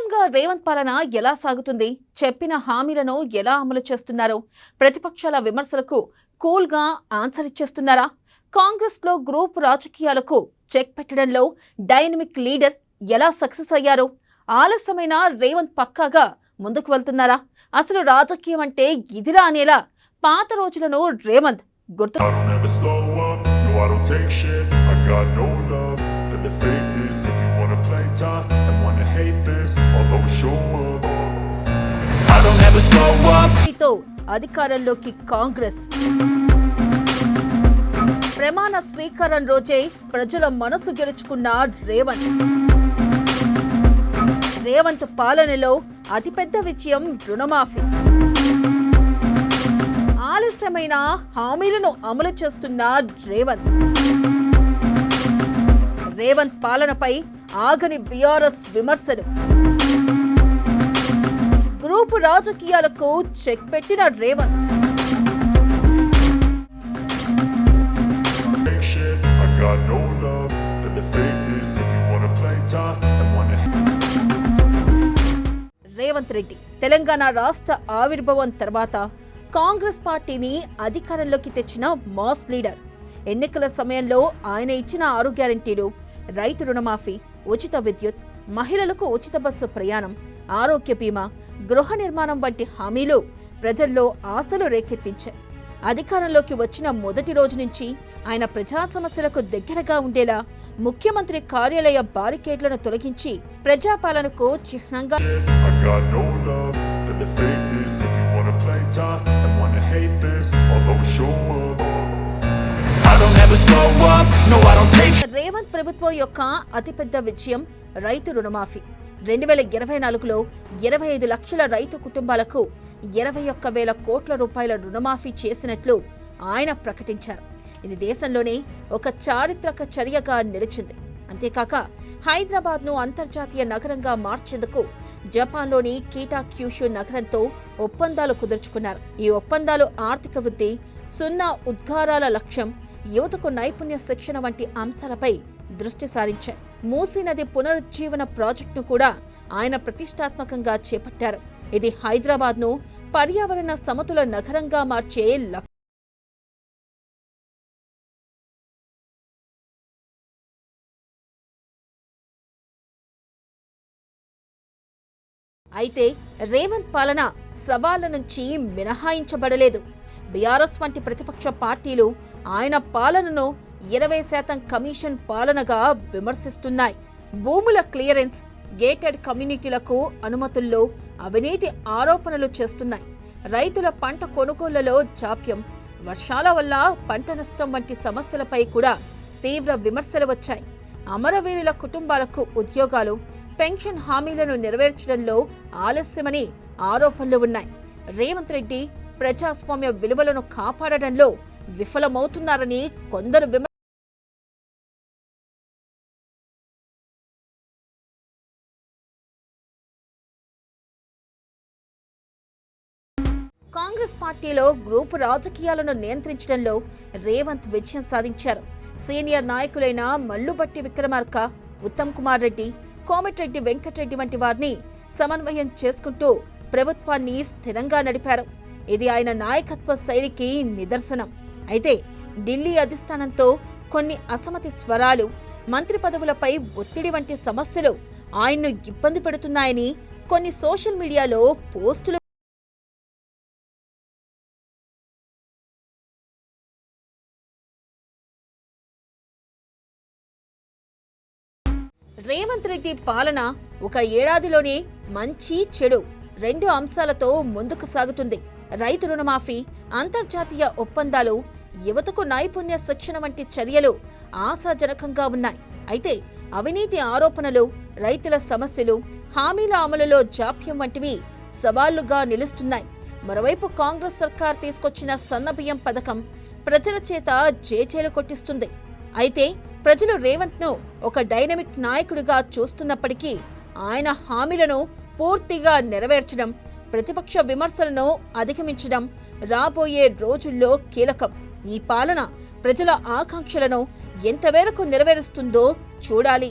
సీఎంగా రేవంత్ పాలన ఎలా సాగుతుంది, చెప్పిన హామీలను ఎలా అమలు చేస్తున్నారు, ప్రతిపక్షాల విమర్శలకు కూల్గా ఆన్సర్ ఇచ్చేస్తున్నారా? కాంగ్రెస్లో గ్రూప్ రాజకీయాలకు చెక్ పెట్టడంలో డైనమిక్ లీడర్ ఎలా సక్సెస్ అయ్యారు? ఆలస్యమైన రేవంత్ పక్కాగా ముందుకు వెళ్తున్నారా? అసలు రాజకీయం అంటే ఇదిరా అనేలా పాత రోజులను రేవంత్ గుర్తు అధికారంలోకి కాంగ్రెస్ ప్రమాణ స్వీకారం రోజే ప్రజల మనసు గెలుచుకున్న రేవంత్ పాలనలో అతిపెద్ద విజయం రుణమాఫీ. ఆలస్యమైన హామీలను అమలు చేస్తున్న రేవంత్ పాలనపై ఆగని బీఆర్ఎస్ విమర్శలు. గ్రూపు రాజకీయాలకు చెక్ పెట్టిన రేవంత్ రెడ్డి తెలంగాణ రాష్ట్ర ఆవిర్భావం తర్వాత కాంగ్రెస్ పార్టీని అధికారంలోకి తెచ్చిన మాస్ లీడర్. ఎన్నికల సమయంలో ఆయన ఇచ్చిన 6 గ్యారెంటీలు, రైతు రుణమాఫీ, ఉచిత విద్యుత్, మహిళలకు ఉచిత బస్సు ప్రయాణం, ఆరోగ్య బీమా, గృహ నిర్మాణం వంటి హామీలు ప్రజల్లో ఆశలు రేకెత్తించాయి. అధికారంలోకి వచ్చిన మొదటి రోజు నుంచి ఆయన ప్రజా సమస్యలకు దగ్గరగా ఉండేలా ముఖ్యమంత్రి కార్యాలయ బారికేడ్లను తొలగించి ప్రజాపాలనకు చిహ్నంగా రేవంత్ ప్రభుత్వం యొక్క అతిపెద్ద విజయం రైతు రుణమాఫీ. 2024లో 25 లక్షల రైతు కుటుంబాలకు 21,000 కోట్ల రూపాయల రుణమాఫీ చేసినట్లు ఆయన ప్రకటించారు. ఇది దేశంలోనే ఒక చారిత్రక చర్యగా నిలిచింది. అంతేకాక హైదరాబాద్ను అంతర్జాతీయ నగరంగా మార్చేందుకు జపాన్లోని కీటాక్యూషు నగరంతో ఒప్పందాలు కుదుర్చుకున్నారు. ఈ ఒప్పందాలు ఆర్థిక వృద్ధి, 0 ఉద్గారాల లక్ష్యం, యువతకు నైపుణ్య శిక్షణ వంటి అంశాలపై దృష్టి సారించాయి. మూసీ నది పునరుజ్జీవన ప్రాజెక్టును కూడా ఆయన ప్రతిష్టాత్మకంగా చేపట్టారు. ఇది హైదరాబాద్ను పర్యావరణ సమతుల నగరంగా మార్చే అయితే రేవంత్ పాలన సవాళ్ల నుంచి మినహాయించబడలేదు. బీఆర్ఎస్ వంటి ప్రతిపక్ష పార్టీలు ఆయన పాలనను 20% కమిషన్ పాలనగా విమర్శిస్తున్నాయి. భూముల క్లియరెన్స్, గేటెడ్ కమ్యూనిటీలకు అనుమతుల్లో అవినీతి ఆరోపణలు చేస్తున్నాయి. రైతుల పంట కొనుగోళ్లలో జాప్యం, వర్షాల వల్ల పంట నష్టం వంటి సమస్యలపై కూడా తీవ్ర విమర్శలు వచ్చాయి. అమరవీరుల కుటుంబాలకు ఉద్యోగాలు, పెన్షన్ హామీలను నెరవేర్చడంలో ఆలస్యమని ఆరోపణలు ఉన్నాయి. రేవంత్ రెడ్డి ప్రజాస్వామ్య విలువలను కాపాడడంలో విఫలమవుతున్నారని కొందరు కాంగ్రెస్ పార్టీలో గ్రూపు రాజకీయాలను నియంత్రించడంలో రేవంత్ విజయం సాధించారు. సీనియర్ నాయకులైన మల్లుబట్టి విక్రమార్క, ఉత్తమ్ కుమార్ రెడ్డి, కోమటిరెడ్డి వెంకటరెడ్డి వంటి వారిని సమన్వయం చేసుకుంటూ ప్రభుత్వాన్ని స్థిరంగా నడిపారు. ఇది ఆయన నాయకత్వ శైలికి నిదర్శనం. అయితే ఢిల్లీ అధిష్టానంతో కొన్ని అసమ్మతి స్వరాలు, మంత్రి పదవులపై ఒత్తిడి వంటి సమస్యలు ఆయన్ను ఇబ్బంది పెడుతున్నాయని కొన్ని సోషల్ మీడియాలో పోస్టులు రేవంత్ రెడ్డి పాలన ఒక ఏడాదిలోనే మంచి చెడు 2 అంశాలతో ముందుకు సాగుతుంది. రైతు రుణమాఫీ, అంతర్జాతీయ ఒప్పందాలు, యువతకు నైపుణ్య శిక్షణ వంటి చర్యలు ఆశాజనకంగా ఉన్నాయి. అయితే అవినీతి ఆరోపణలు, రైతుల సమస్యలు, హామీల అమలులో జాప్యం వంటివి సవాళ్లుగా నిలుస్తున్నాయి. మరోవైపు కాంగ్రెస్ సర్కార్ తీసుకొచ్చిన సన్నబియ్యం పథకం ప్రజల చేత జేజేలు కొట్టిస్తుంది. అయితే ప్రజలు రేవంత్ను ఒక డైనమిక్ నాయకుడిగా చూస్తున్నప్పటికీ ఆయన హామీలను పూర్తిగా నెరవేర్చడం, ప్రతిపక్ష విమర్శలను అధిగమించడం రాబోయే రోజుల్లో కీలకం. ఈ పాలన ప్రజల ఆకాంక్షలను ఎంతవరకు నెరవేరుస్తుందో చూడాలి.